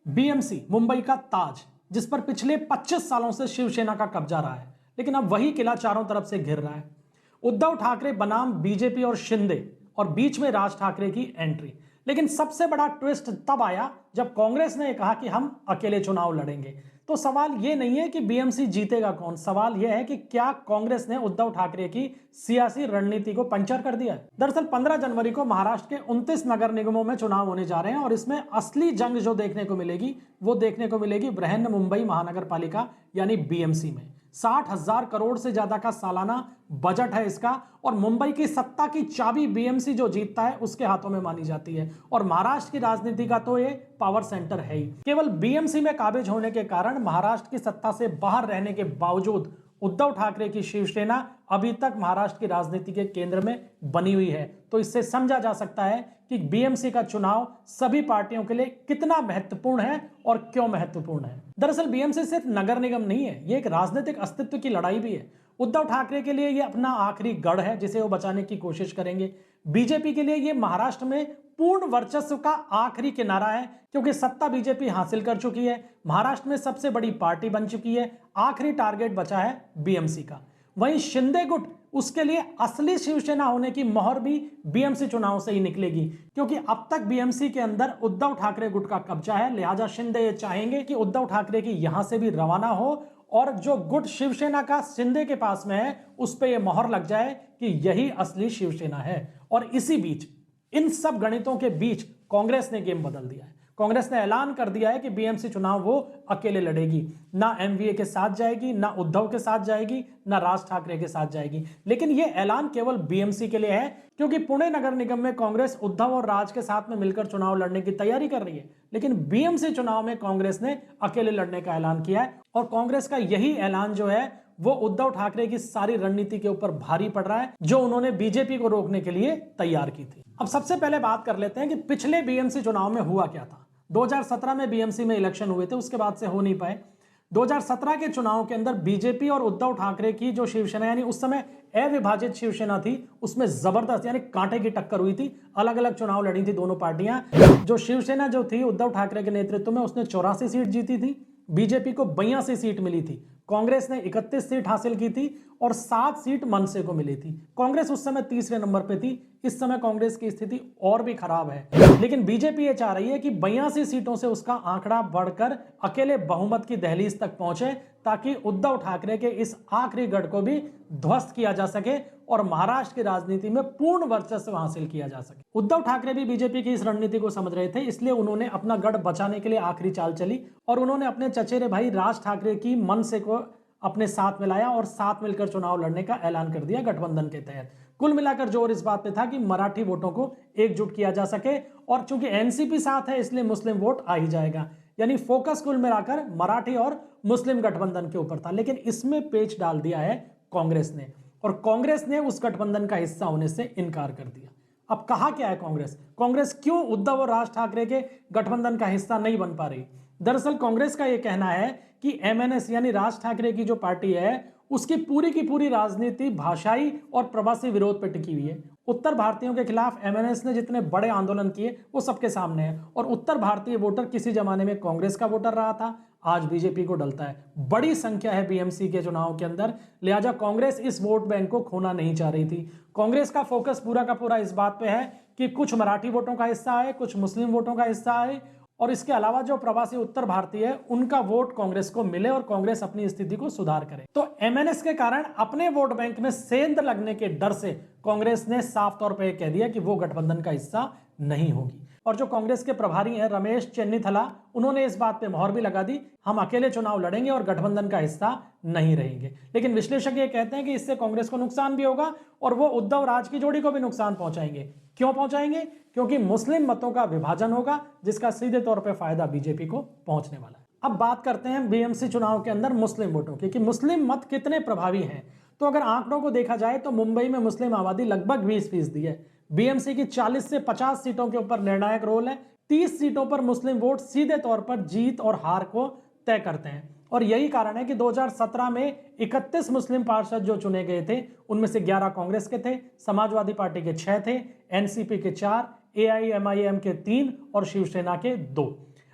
BMC Mumbai का ताज, जिस पर पिछले 25 सालों से शिवसेना का कब्जा रहा है, लेकिन अब वही किला चारों तरफ से घिर रहा है। उद्धव ठाकरे बनाम बीजेपी और शिंदे, और बीच में राज ठाकरे की एंट्री। लेकिन सबसे बड़ा ट्विस्ट तब आया जब कांग्रेस ने कहा कि हम अकेले चुनाव लड़ेंगे। तो सवाल यह नहीं है कि बीएमसी जीतेगा कौन, सवाल यह है कि क्या कांग्रेस ने उद्धव ठाकरे की सियासी रणनीति को पंचर कर दिया है। दरअसल 15 जनवरी को महाराष्ट्र के 29 नगर निगमों में चुनाव होने जा रहे हैं और इसमें असली जंग जो देखने को मिलेगी वो देखने को मिलेगी बृहन मुंबई महानगर पालिका यानी बीएमसी में। 60,000 करोड़ से ज्यादा का सालाना बजट है इसका, और मुंबई की सत्ता की चाबी बीएमसी जो जीतता है उसके हाथों में मानी जाती है। और महाराष्ट्र की राजनीति का तो ये पावर सेंटर है ही। केवल बीएमसी में काबिज होने के कारण महाराष्ट्र की सत्ता से बाहर रहने के बावजूद उद्धव ठाकरे की शिवसेना अभी तक महाराष्ट्र की राजनीति के केंद्र में बनी हुई है। तो इससे समझा जा सकता है कि बीएमसी का चुनाव सभी पार्टियों के लिए कितना महत्वपूर्ण है और क्यों महत्वपूर्ण है। दरअसल बीएमसी सिर्फ नगर निगम नहीं है, ये एक राजनीतिक अस्तित्व की लड़ाई भी है। उद्धव ठाकरे के लिए ये अपना आखिरी गढ़ है जिसे वो बचाने की कोशिश करेंगे। बीजेपी के लिए ये महाराष्ट्र में पूर्ण वर्चस्व का आखिरी किनारा है, क्योंकि सत्ता बीजेपी हासिल कर चुकी है, महाराष्ट्र में सबसे बड़ी पार्टी बन चुकी है, आखिरी टारगेट बचा है बीएमसी का। वहीं शिंदे गुट, उसके लिए असली शिवसेना होने की मोहर भी बीएमसी चुनाव से ही निकलेगी, क्योंकि अब तक बीएमसी के अंदर उद्धव ठाकरे गुट का कब्जा है। लिहाजा शिंदे ये चाहेंगे कि उद्धव ठाकरे की यहां से भी रवाना हो और जो गुट शिवसेना का शिंदे के पास में है उस पर यह मोहर लग जाए कि यही असली शिवसेना है। और इसी बीच, इन सब गणितों के बीच कांग्रेस ने गेम बदल दिया है। कांग्रेस ने ऐलान कर दिया है कि बीएमसी चुनाव वो अकेले लड़ेगी, ना एमवीए के साथ जाएगी, ना उद्धव के साथ जाएगी, ना राज ठाकरे के साथ जाएगी। लेकिन यह ऐलान केवल बीएमसी के लिए है, क्योंकि पुणे नगर निगम में कांग्रेस उद्धव और राज के साथ में मिलकर चुनाव लड़ने की तैयारी कर रही है। लेकिन बीएमसी चुनाव में कांग्रेस ने अकेले लड़ने का ऐलान किया है, और कांग्रेस का यही ऐलान जो है वो उद्धव ठाकरे की सारी रणनीति के ऊपर भारी पड़ रहा है, जो उन्होंने बीजेपी को रोकने के लिए तैयार की थी। अब सबसे पहले बात कर लेते हैं कि पिछले बीएमसी चुनाव में हुआ क्या था। 2017 में बीएमसी में इलेक्शन हुए थे, उसके बाद से हो नहीं पाए। 2017 के चुनाव के अंदर बीजेपी और उद्धव ठाकरे की जो शिवसेना, यानी उस समय अविभाजित शिवसेना थी, उसमें जबरदस्त यानी कांटे की टक्कर हुई थी। अलग अलग चुनाव लड़ी थी दोनों पार्टियां। जो शिवसेना जो थी उद्धव ठाकरे के नेतृत्व में, उसने 84 सीट जीती थी, बीजेपी को 82 सीट मिली थी, कांग्रेस ने 31 सीट हासिल की थी और 7 सीट मनसे को मिली थी। कांग्रेस उस समय तीसरे नंबर पे थी। इस समय कांग्रेस की स्थिति और भी खराब है, लेकिन बीजेपी ये चाह रही है कि 82 सीटों से उसका आंकड़ा बढ़कर अकेले बहुमत की दहलीज तक पहुंचे, ताकि उद्धव ठाकरे के इस आखिरी गढ़ को भी ध्वस्त किया जा सके और महाराष्ट्र की राजनीति में पूर्ण वर्चस्व हासिल किया जा सके। उद्धव ठाकरे भी बीजेपी की इस रणनीति को समझ रहे थे, इसलिए उन्होंने अपना गढ़ बचाने के लिए आखिरी चाल चली और उन्होंने अपने चचेरे भाई राज ठाकरे की मनसे को अपने साथ मिलाया और साथ मिलकर चुनाव लड़ने का ऐलान कर दिया गठबंधन के तहत। कुल मिलाकर जोर इस बात पे था कि मराठी वोटों को एकजुट किया जा सके, और चूंकि एनसीपी साथ है इसलिए मुस्लिम वोट आ ही जाएगा। यानी फोकस कुल मिलाकर मराठी और मुस्लिम गठबंधन के ऊपर था। लेकिन इसमें पेच डाल दिया है कांग्रेस ने, और कांग्रेस ने उस गठबंधन का हिस्सा होने से इनकार कर दिया। अब कहा क्या है कांग्रेस क्यों उद्धव और राज ठाकरे के गठबंधन का हिस्सा नहीं बन पा रही। दरअसल कांग्रेस का यह कहना है कि एमएनएस यानी राज ठाकरे की जो पार्टी है उसकी पूरी की पूरी राजनीति भाषाई और प्रवासी विरोध पर टिकी हुई है। उत्तर भारतीयों के खिलाफ एमएनएस ने जितने बड़े आंदोलन किए वो सबके सामने है, और उत्तर भारतीय वोटर किसी जमाने में कांग्रेस का वोटर रहा था, आज बीजेपी को डलता है। बड़ी संख्या है बीएमसी के चुनाव के अंदर, लिहाजा कांग्रेस इस वोट बैंक को खोना नहीं चाह रही थी। कांग्रेस का फोकस पूरा का पूरा इस बात पे है कि कुछ मराठी वोटों का हिस्सा है, कुछ मुस्लिम वोटों का हिस्सा है, और इसके अलावा जो प्रवासी उत्तर भारतीय है उनका वोट कांग्रेस को मिले और कांग्रेस अपनी स्थिति को सुधार करे। तो एमएनएस के कारण अपने वोट बैंक में सेंध लगने के डर से कांग्रेस ने साफ तौर पर कह दिया कि वो गठबंधन का हिस्सा नहीं होगी। और जो कांग्रेस के प्रभारी हैं रमेश चेन्नीथला, उन्होंने इस बात पे मोहर भी लगा दी, हम अकेले चुनाव लड़ेंगे और गठबंधन का हिस्सा नहीं रहेंगे। लेकिन विश्लेषक ये कहते हैं कि इससे कांग्रेस को नुकसान भी होगा और वो उद्धव राज की जोड़ी को भी नुकसान पहुंचाएंगे। क्यों पहुंचाएंगे? क्योंकि मुस्लिम मतों का विभाजन होगा, जिसका सीधे तौर पर फायदा बीजेपी को पहुंचने वाला है। अब बात करते हैं बीएमसी चुनाव के अंदर मुस्लिम वोटों की, कि मुस्लिम मत कितने प्रभावी हैं। तो अगर आंकड़ों को देखा जाए तो मुंबई में मुस्लिम आबादी लगभग 20% है। बीएमसी की 40 से 50 सीटों के ऊपर निर्णायक रोल है। 30 सीटों पर मुस्लिम वोट सीधे तौर पर जीत और हार को तय करते हैं, और यही कारण है कि 2017 में 31 मुस्लिम पार्षद जो चुने गए थे उनमें से 11 कांग्रेस के थे, समाजवादी पार्टी के 6 थे, एनसीपी के 4, एआईएमआईएम के 3 और शिवसेना के 2।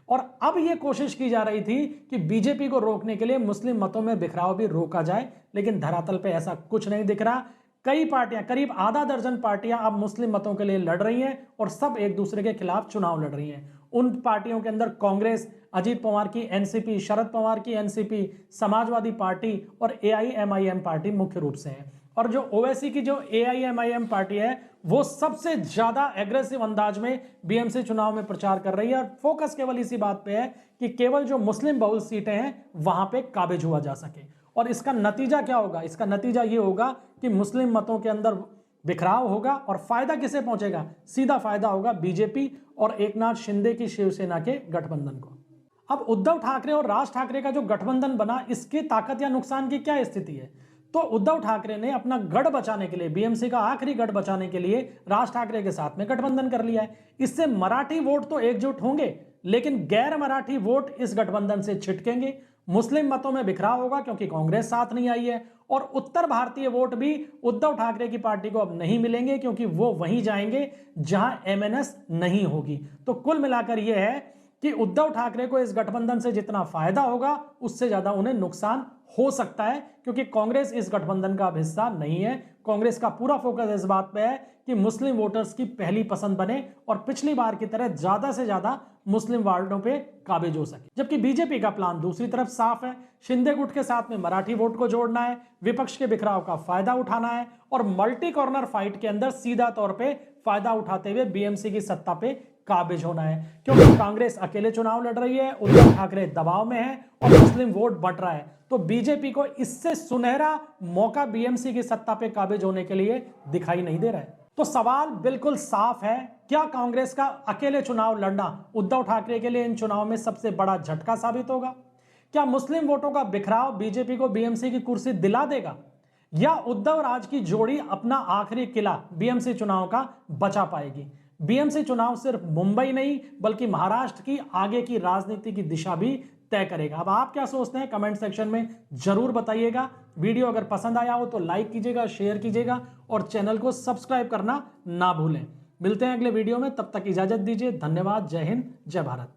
और अब यह कोशिश की जा रही थी कि बीजेपी को रोकने के लिए मुस्लिम मतों में बिखराव भी रोका जाए, लेकिन धरातल पे ऐसा कुछ नहीं दिख रहा। कई पार्टियां, करीब आधा दर्जन पार्टियां अब मुस्लिम मतों के लिए लड़ रही हैं और सब एक दूसरे के खिलाफ चुनाव लड़ रही हैं। उन पार्टियों के अंदर कांग्रेस, अजीत पवार की एनसीपी, शरद पवार की एनसीपी, समाजवादी पार्टी और एआईएमआईएम पार्टी मुख्य रूप से है। और जो ओवैसी की जो एआईएमआईएम पार्टी है वो सबसे ज्यादा एग्रेसिव अंदाज में बीएमसी चुनाव में प्रचार कर रही है और फोकस केवल इसी बात पे है कि केवल जो मुस्लिम बहुल सीटें हैं वहां पे काबिज हुआ जा सके। और इसका नतीजा क्या होगा? इसका नतीजा ये होगा कि मुस्लिम मतों के अंदर बिखराव होगा और फायदा किसे पहुंचेगा? सीधा फायदा होगा बीजेपी और एकनाथ शिंदे की शिवसेना के गठबंधन को। अब उद्धव ठाकरे और राज ठाकरे का जो गठबंधन बना, इसकी ताकत या नुकसान की क्या स्थिति है? तो उद्धव ठाकरे ने अपना गढ़ बचाने के लिए, बीएमसी का आखिरी गढ़ बचाने के लिए राज ठाकरे के साथ में गठबंधन कर लिया है। इससे मराठी वोट तो एकजुट होंगे, लेकिन गैर मराठी वोट इस गठबंधन से छिटकेंगे। मुस्लिम मतों में बिखराव होगा क्योंकि कांग्रेस साथ नहीं आई है, और उत्तर भारतीय वोट भी उद्धव ठाकरे की पार्टी को अब नहीं मिलेंगे क्योंकि वो वहीं जाएंगे जहां एमएनएस नहीं होगी। तो कुल मिलाकर यह है कि उद्धव ठाकरे को इस गठबंधन से जितना फायदा होगा उससे ज्यादा उन्हें नुकसान हो सकता है, क्योंकि कांग्रेस इस गठबंधन का अब हिस्सा नहीं है। कांग्रेस का पूरा फोकस इस बात पे है कि मुस्लिम वोटर्स की पहली पसंद बने और पिछली बार की तरह ज्यादा से ज्यादा मुस्लिम वार्डों पे काबिज हो सके। जबकि बीजेपी का प्लान दूसरी तरफ साफ है, शिंदे गुट के साथ में मराठी वोट को जोड़ना है, विपक्ष के बिखराव का फायदा उठाना है और मल्टी कॉर्नर फाइट के अंदर सीधा तौर पे फायदा उठाते हुए बीएमसी की सत्ता पे काबिज होना है। क्योंकि कांग्रेस अकेले चुनाव लड़ रही है, उद्धव ठाकरे दबाव में है और मुस्लिम वोट बढ़ रहा है, तो बीजेपी को इससे सुनहरा मौका बीएमसी की सत्ता पे काबिज होने के लिए दिखाई नहीं दे रहा है। तो सवाल बिल्कुल साफ है, क्या कांग्रेस का अकेले चुनाव लड़ना उद्धव ठाकरे के लिए इन चुनाव में सबसे बड़ा झटका साबित होगा? क्या मुस्लिम वोटों का बिखराव बीजेपी को बीएमसी की कुर्सी दिला देगा, या उद्धव राज की जोड़ी अपना आखिरी किला बीएमसी चुनाव का बचा पाएगी? बीएमसी चुनाव सिर्फ मुंबई नहीं बल्कि महाराष्ट्र की आगे की राजनीति की दिशा भी तय करेगा। अब आप क्या सोचते हैं कमेंट सेक्शन में जरूर बताइएगा। वीडियो अगर पसंद आया हो तो लाइक कीजिएगा, शेयर कीजिएगा और चैनल को सब्सक्राइब करना ना भूलें। मिलते हैं अगले वीडियो में, तब तक इजाजत दीजिए। धन्यवाद। जय हिंद, जय भारत।